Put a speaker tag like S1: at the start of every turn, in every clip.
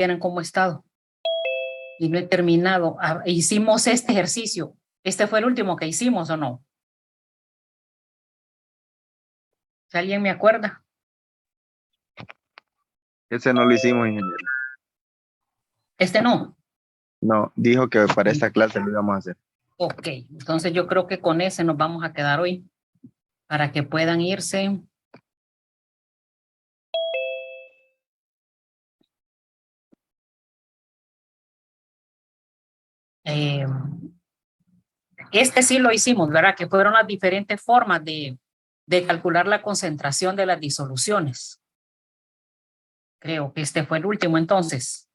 S1: vieran cómo he estado. Y no he terminado. Hicimos este ejercicio. ¿Este fue el último que hicimos o no? Si alguien me acuerda.
S2: Ese no lo hicimos, ingeniero.
S1: Este no.
S2: No, dijo que para esta clase lo íbamos a hacer.
S1: Ok, entonces yo creo que con ese nos vamos a quedar hoy para que puedan irse. Este sí lo hicimos, ¿verdad? Que fueron las diferentes formas de calcular la concentración de las disoluciones. Creo que este fue el último entonces.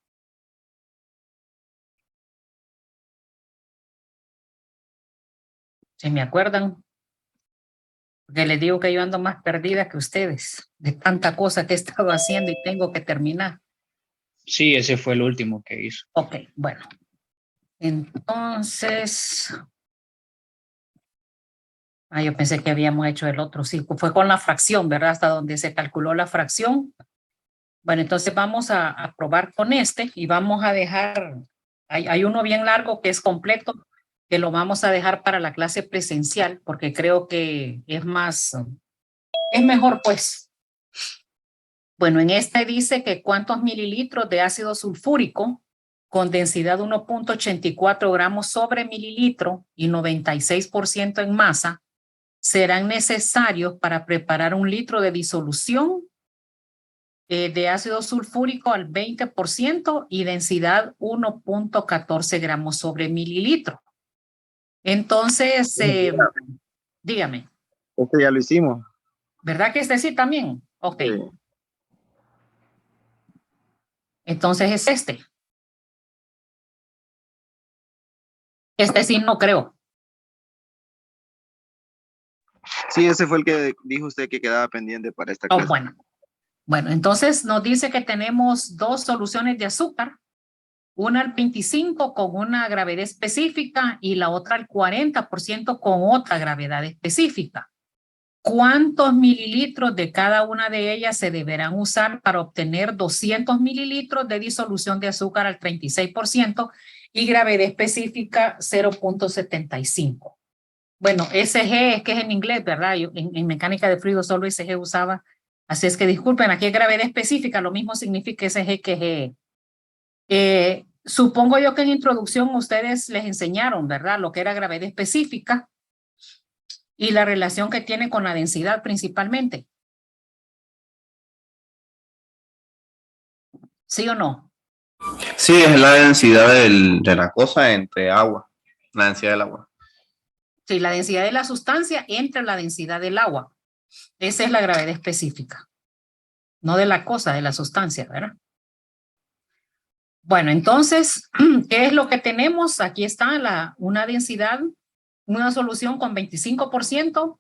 S1: ¿Se me acuerdan? Porque les digo que yo ando más perdida que ustedes, de tanta cosa que he estado haciendo y tengo que terminar.
S3: Sí, ese fue el último que hizo.
S1: Ok, bueno. Entonces... yo pensé que habíamos hecho el otro. Sí, fue con la fracción, ¿verdad? Hasta donde se calculó la fracción. Bueno, entonces vamos a probar con este y vamos a dejar... Hay uno bien largo que es completo, que lo vamos a dejar para la clase presencial, porque creo que es mejor, pues. Bueno, en este dice que cuántos mililitros de ácido sulfúrico con densidad 1.84 gramos sobre mililitro y 96% en masa serán necesarios para preparar 1 litro de disolución de ácido sulfúrico al 20% y densidad 1.14 gramos sobre mililitro. Entonces, dígame.
S2: Este ya lo hicimos.
S1: ¿Verdad que este sí también? Ok.
S2: Sí.
S1: Entonces es este. Este sí no creo.
S2: Sí, ese fue el que dijo usted que quedaba pendiente para esta clase.
S1: Bueno, entonces nos dice que tenemos 2 soluciones de azúcar, una al 25 con una gravedad específica y la otra al 40% con otra gravedad específica. ¿Cuántos mililitros de cada una de ellas se deberán usar para obtener 200 mililitros de disolución de azúcar al 36% y gravedad específica 0.75? Bueno, SG es que es en inglés, ¿verdad? Yo, en mecánica de fluidos solo SG usaba. Así es que disculpen, aquí es gravedad específica, lo mismo significa SG que G. Supongo yo que en introducción ustedes les enseñaron, ¿verdad? Lo que era gravedad específica y la relación que tiene con la densidad principalmente. ¿Sí o no?
S4: Sí, es la densidad de la cosa entre agua, la densidad del agua.
S1: Sí, la densidad de la sustancia entre la densidad del agua. Esa es la gravedad específica. No de la cosa, de la sustancia, ¿verdad? Bueno, entonces, ¿qué es lo que tenemos? Aquí está una densidad, una solución con 25%,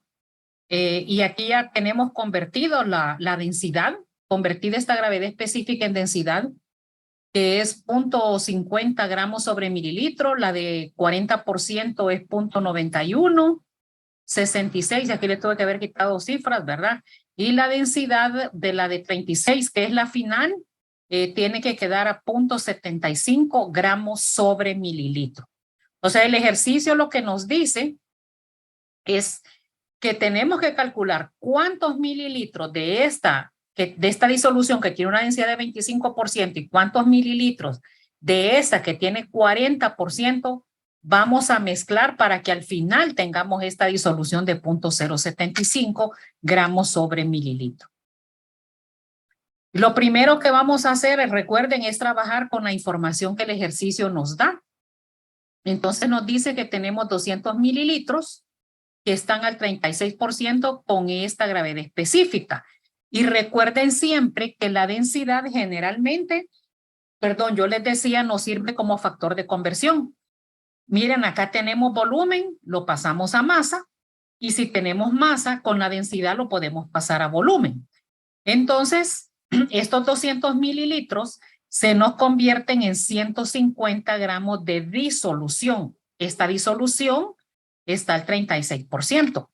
S1: y aquí ya tenemos convertido la densidad, convertida esta gravedad específica en densidad, que es 0.50 gramos sobre mililitro, la de 40% es 0.91, 66, aquí le tuve que haber quitado cifras, ¿verdad? Y la densidad de la de 36, que es la final, tiene que quedar a 0.75 gramos sobre mililitro. O sea, el ejercicio lo que nos dice es que tenemos que calcular cuántos mililitros de esta disolución que tiene una densidad de 25% y cuántos mililitros de esa que tiene 40% vamos a mezclar para que al final tengamos esta disolución de 0.075 gramos sobre mililitro. Lo primero que vamos a hacer, recuerden, es trabajar con la información que el ejercicio nos da. Entonces nos dice que tenemos 200 mililitros que están al 36% con esta gravedad específica. Y recuerden siempre que la densidad generalmente, yo les decía, nos sirve como factor de conversión. Miren, acá tenemos volumen, lo pasamos a masa, y si tenemos masa, con la densidad lo podemos pasar a volumen. Entonces, estos 200 mililitros se nos convierten en 150 gramos de disolución. Esta disolución está al 36%.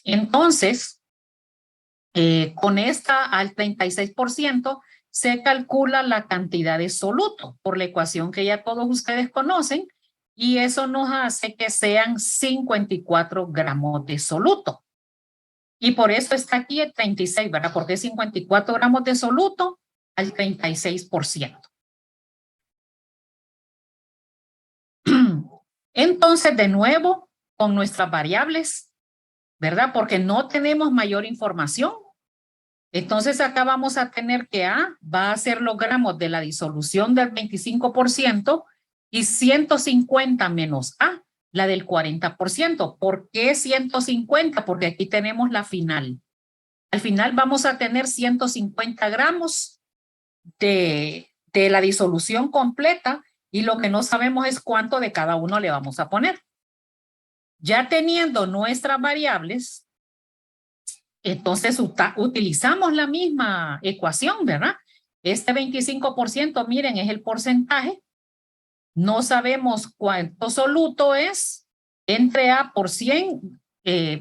S1: Entonces, con esta al 36%, se calcula la cantidad de soluto por la ecuación que ya todos ustedes conocen y eso nos hace que sean 54 gramos de soluto. Y por eso está aquí el 36, ¿verdad? Porque es 54 gramos de soluto al 36%. Entonces, de nuevo, con nuestras variables, ¿verdad? Porque no tenemos mayor información. Entonces, acá vamos a tener que A va a ser los gramos de la disolución del 25% y 150 menos A, la del 40%. ¿Por qué 150? Porque aquí tenemos la final. Al final vamos a tener 150 gramos de la disolución completa y lo que no sabemos es cuánto de cada uno le vamos a poner. Ya teniendo nuestras variables, entonces utilizamos la misma ecuación, ¿verdad? Este 25%, miren, es el porcentaje. No sabemos cuánto soluto es entre A por 100,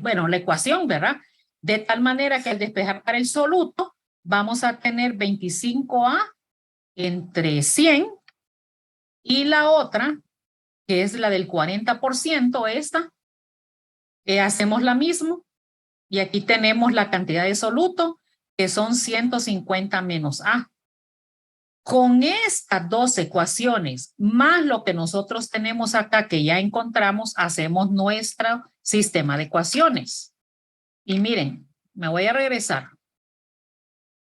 S1: bueno, la ecuación, ¿verdad? De tal manera que al despejar para el soluto, vamos a tener 25A entre 100 y la otra, que es la del 40%, esta, hacemos la misma y aquí tenemos la cantidad de soluto, que son 150 menos A. Con estas dos ecuaciones, más lo que nosotros tenemos acá que ya encontramos, hacemos nuestro sistema de ecuaciones. Y miren, me voy a regresar.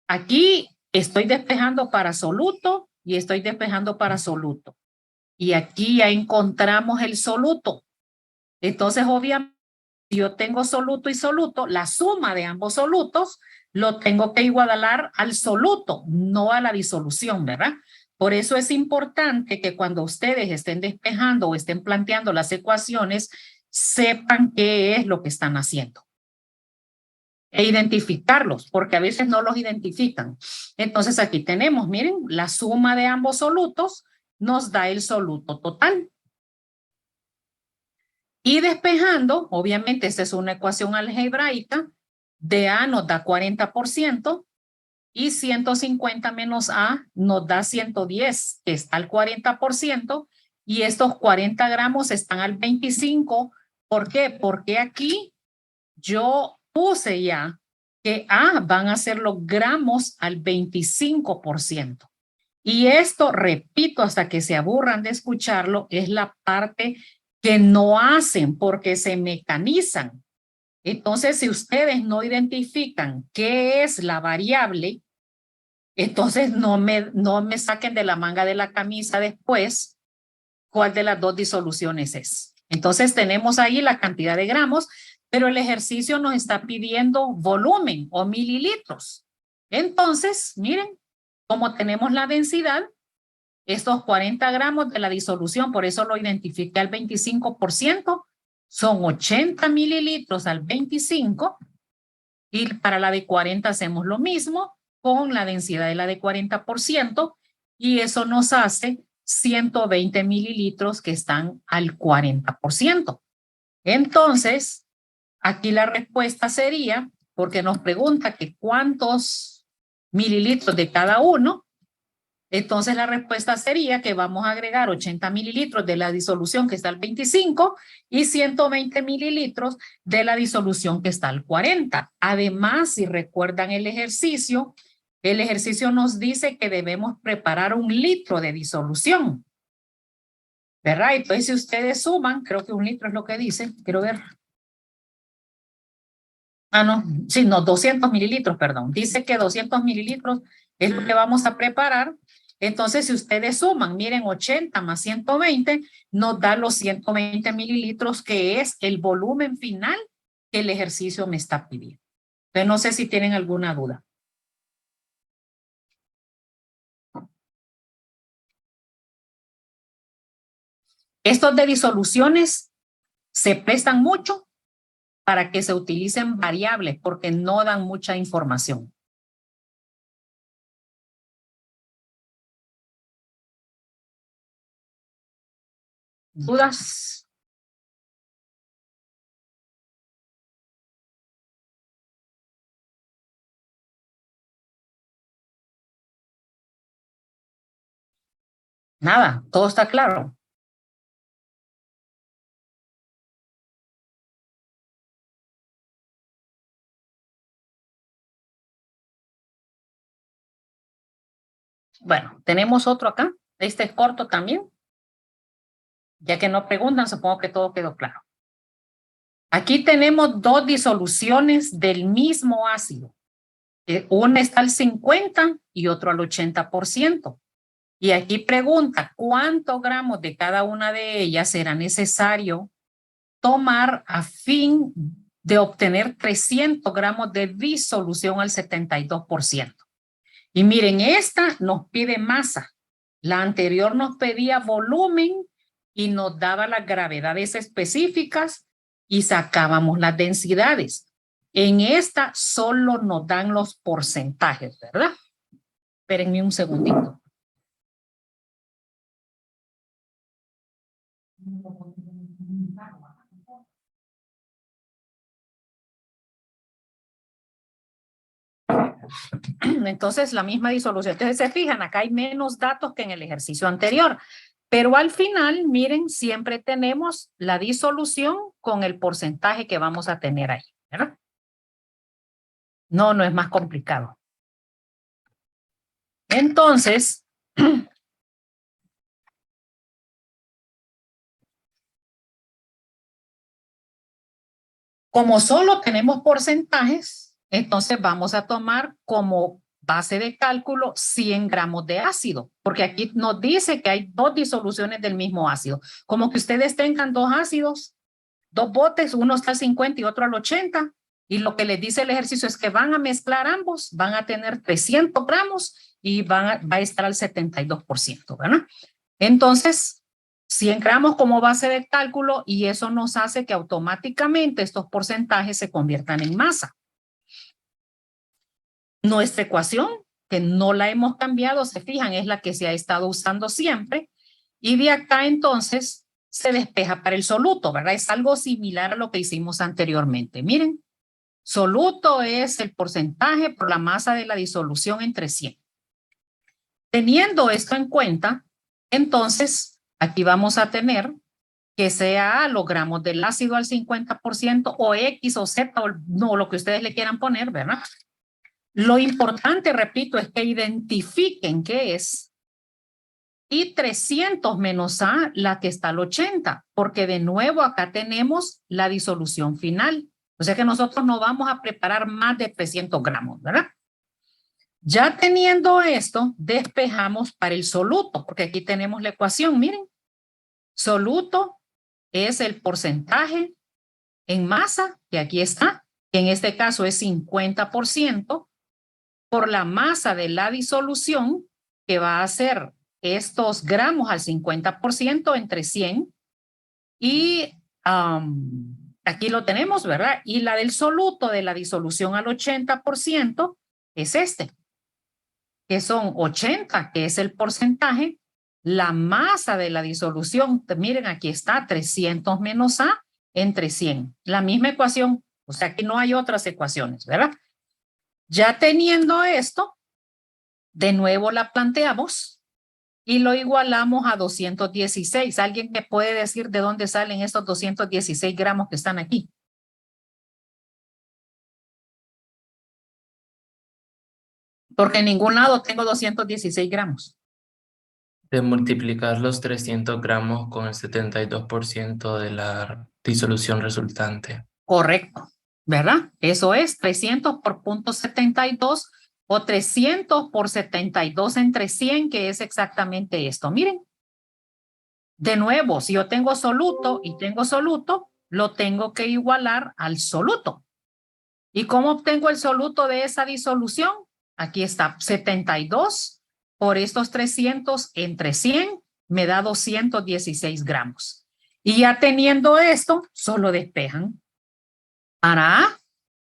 S1: Aquí estoy despejando para soluto y estoy despejando para soluto. Y aquí ya encontramos el soluto. Entonces, obviamente, si yo tengo soluto y soluto, la suma de ambos solutos lo tengo que igualar al soluto, no a la disolución, ¿verdad? Por eso es importante que cuando ustedes estén despejando o estén planteando las ecuaciones, sepan qué es lo que están haciendo. E identificarlos, porque a veces no los identifican. Entonces aquí tenemos, miren, la suma de ambos solutos nos da el soluto total. Y despejando, obviamente esta es una ecuación algebraica, de A nos da 40% y 150 menos A nos da 110, que está al 40%, y estos 40 gramos están al 25. ¿Por qué? Porque aquí yo puse ya que A van a ser los gramos al 25%. Y esto, repito, hasta que se aburran de escucharlo, es la parte que no hacen porque se mecanizan. Entonces, si ustedes no identifican qué es la variable, entonces no me saquen de la manga de la camisa después cuál de las dos disoluciones es. Entonces, tenemos ahí la cantidad de gramos, pero el ejercicio nos está pidiendo volumen o mililitros. Entonces, miren, como tenemos la densidad, estos 40 gramos de la disolución, por eso lo identifiqué al 25%, son 80 mililitros al 25, y para la de 40 hacemos lo mismo con la densidad de la de 40%, y eso nos hace 120 mililitros que están al 40%. Entonces, aquí la respuesta sería, porque nos pregunta que cuántos mililitros de cada uno, entonces la respuesta sería que vamos a agregar 80 mililitros de la disolución que está al 25 y 120 mililitros de la disolución que está al 40. Además, si recuerdan el ejercicio nos dice que debemos preparar 1 litro de disolución. ¿Verdad? Entonces, si ustedes suman, creo que 1 litro es lo que dice, quiero ver. Ah, no, sí, no, 200 mililitros, perdón. Dice que 200 mililitros es lo que vamos a preparar. Entonces, si ustedes suman, miren, 80 más 120, nos da los 120 mililitros, que es el volumen final que el ejercicio me está pidiendo. Entonces, no sé si tienen alguna duda. Estos de disoluciones se prestan mucho para que se utilicen variables porque no dan mucha información. ¿Dudas? Nada, todo está claro. Bueno, tenemos otro acá. Este es corto también. Ya que no preguntan, supongo que todo quedó claro. Aquí tenemos dos disoluciones del mismo ácido. Una está al 50 y otro al 80%. Y aquí pregunta, ¿cuántos gramos de cada una de ellas será necesario tomar a fin de obtener 300 gramos de disolución al 72%? Y miren, esta nos pide masa. La anterior nos pedía volumen y nos daba las gravedades específicas y sacábamos las densidades. En esta solo nos dan los porcentajes, ¿verdad? Espérenme un segundito. Entonces, la misma disolución. Entonces, se fijan, acá hay menos datos que en el ejercicio anterior. Pero al final, miren, siempre tenemos la disolución con el porcentaje que vamos a tener ahí, ¿verdad? No, no es más complicado. Entonces, como solo tenemos porcentajes, entonces vamos a tomar como base de cálculo 100 gramos de ácido, porque aquí nos dice que hay dos disoluciones del mismo ácido. Como que ustedes tengan dos ácidos, dos botes, uno está al 50 y otro al 80, y lo que les dice el ejercicio es que van a mezclar ambos, van a tener 300 gramos y va a estar al 72%, ¿verdad? Entonces, 100 gramos como base de cálculo y eso nos hace que automáticamente estos porcentajes se conviertan en masa. Nuestra ecuación, que no la hemos cambiado, se fijan, es la que se ha estado usando siempre. Y de acá entonces se despeja para el soluto, ¿verdad? Es algo similar a lo que hicimos anteriormente. Miren, soluto es el porcentaje por la masa de la disolución entre 100. Teniendo esto en cuenta, entonces aquí vamos a tener que sea los gramos del ácido al 50% o X o Z o no, lo que ustedes le quieran poner, ¿verdad? Lo importante, repito, es que identifiquen qué es y 300 menos A, la que está al 80, porque de nuevo acá tenemos la disolución final. O sea que nosotros no vamos a preparar más de 300 gramos, ¿verdad? Ya teniendo esto, despejamos para el soluto, porque aquí tenemos la ecuación, miren. Soluto es el porcentaje en masa, que aquí está, que en este caso es 50%, por la masa de la disolución, que va a ser estos gramos al 50% entre 100, y aquí lo tenemos, ¿verdad? Y la del soluto de la disolución al 80% es este, que son 80, que es el porcentaje, la masa de la disolución, miren, aquí está, 300 menos A entre 100. La misma ecuación, o sea que no hay otras ecuaciones, ¿verdad? Ya teniendo esto, de nuevo la planteamos y lo igualamos a 216. ¿Alguien me puede decir de dónde salen estos 216 gramos que están aquí? Porque en ningún lado tengo 216 gramos.
S5: De multiplicar los 300 gramos con el 72% de la disolución resultante.
S1: Correcto, ¿verdad? Eso es 300 por 0.72 o 300 por 72 entre 100, que es exactamente esto. Miren, de nuevo, si yo tengo soluto y tengo soluto, lo tengo que igualar al soluto. ¿Y cómo obtengo el soluto de esa disolución? Aquí está, 72 por estos 300 entre 100 me da 216 gramos. Y ya teniendo esto, solo despejan. Para A,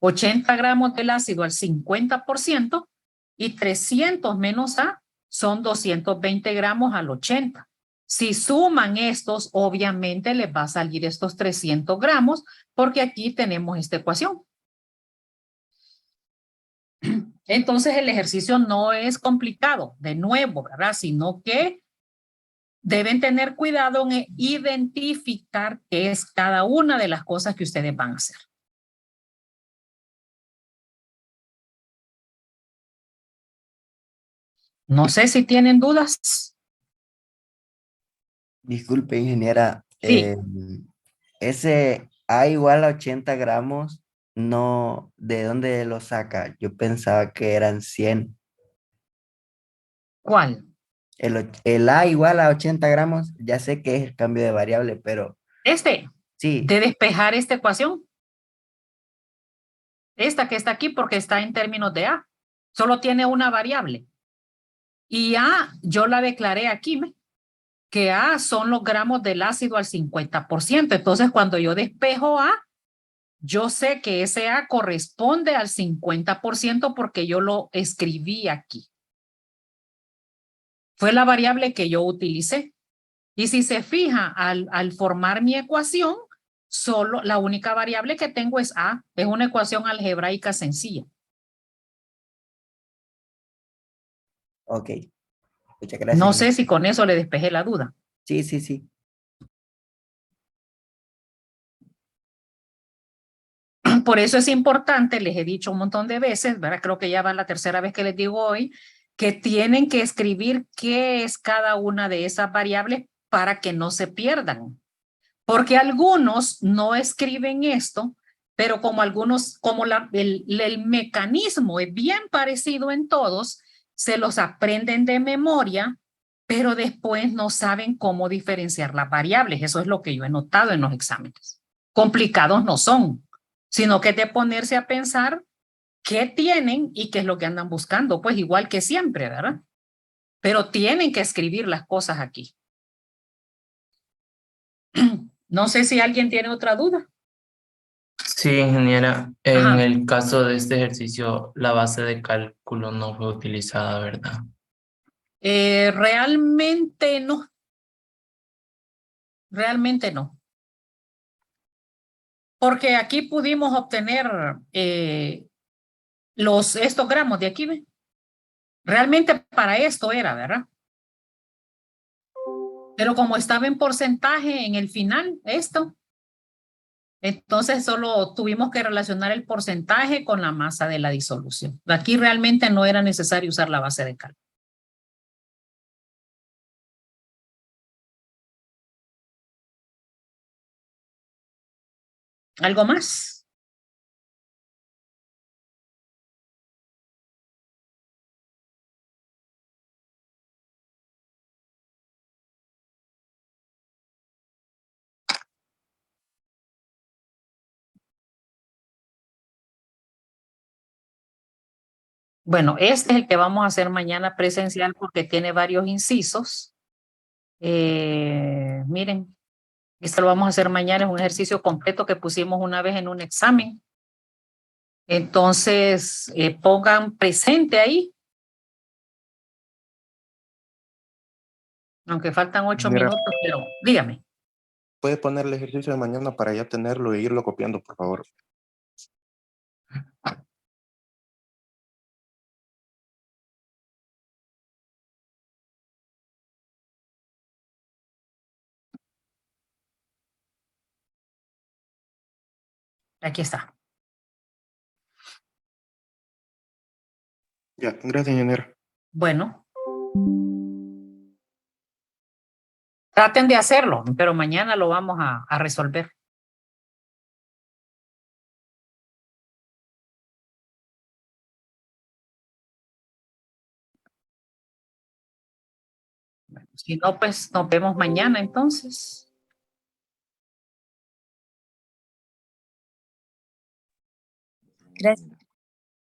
S1: 80 gramos del ácido al 50% y 300 menos A son 220 gramos al 80. Si suman estos, obviamente les va a salir estos 300 gramos porque aquí tenemos esta ecuación. Entonces el ejercicio no es complicado, de nuevo, ¿verdad? Sino que deben tener cuidado en identificar qué es cada una de las cosas que ustedes van a hacer. No sé si tienen dudas.
S6: Disculpe, ingeniera.
S1: Sí.
S6: Ese A igual a 80 gramos, no, ¿de dónde lo saca? Yo pensaba que eran 100.
S1: ¿Cuál?
S6: El A igual a 80 gramos, ya sé que es el cambio de variable, pero sí,
S1: De despejar esta ecuación. Esta que está aquí porque está en términos de A. Solo tiene una variable. Y A, yo la declaré aquí, que A son los gramos del ácido al 50%. Entonces, cuando yo despejo A, yo sé que ese A corresponde al 50% porque yo lo escribí aquí. Fue la variable que yo utilicé. Y si se fija, al formar mi ecuación, solo la única variable que tengo es A. Es una ecuación algebraica sencilla.
S6: ok. Muchas gracias.
S1: No sé si con eso le despejé la duda.
S6: Sí, sí, sí.
S1: Por eso es importante, les he dicho un montón de veces, ¿verdad? Creo que ya va la tercera vez que les digo hoy, que tienen que escribir qué es cada una de esas variables para que no se pierdan. Porque algunos no escriben esto, pero como algunos, como el mecanismo es bien parecido en todos, se los aprenden de memoria, pero después no saben cómo diferenciar las variables. Eso es lo que yo he notado en los exámenes. Complicados no son, sino que es de ponerse a pensar qué tienen y qué es lo que andan buscando, pues igual que siempre, ¿verdad? Pero tienen que escribir las cosas aquí. No sé si alguien tiene otra duda.
S5: Sí, ingeniera, en
S1: Ajá.
S5: el caso de este ejercicio, la base de cálculo no fue utilizada, ¿verdad?
S1: Realmente no. Realmente no. Porque aquí pudimos obtener estos gramos de aquí, ¿ve? Realmente para esto era, ¿verdad? Pero como estaba en porcentaje en el final, esto, entonces solo tuvimos que relacionar el porcentaje con la masa de la disolución. Aquí realmente no era necesario usar la base de cálculo. ¿Algo más? Bueno, este es el que vamos a hacer mañana presencial porque tiene varios incisos. Miren, esto lo vamos a hacer mañana, es un ejercicio completo que pusimos una vez en un examen. Entonces, pongan presente ahí. Aunque faltan 8
S7: Mira,
S1: minutos, pero dígame.
S7: ¿puede poner el ejercicio de mañana para ya tenerlo e irlo copiando, por favor?
S1: Aquí está.
S7: Ya, gracias, ingeniero.
S1: Bueno. Traten de hacerlo, pero mañana lo vamos a resolver. Bueno, si no, pues nos vemos mañana entonces.
S8: Gracias.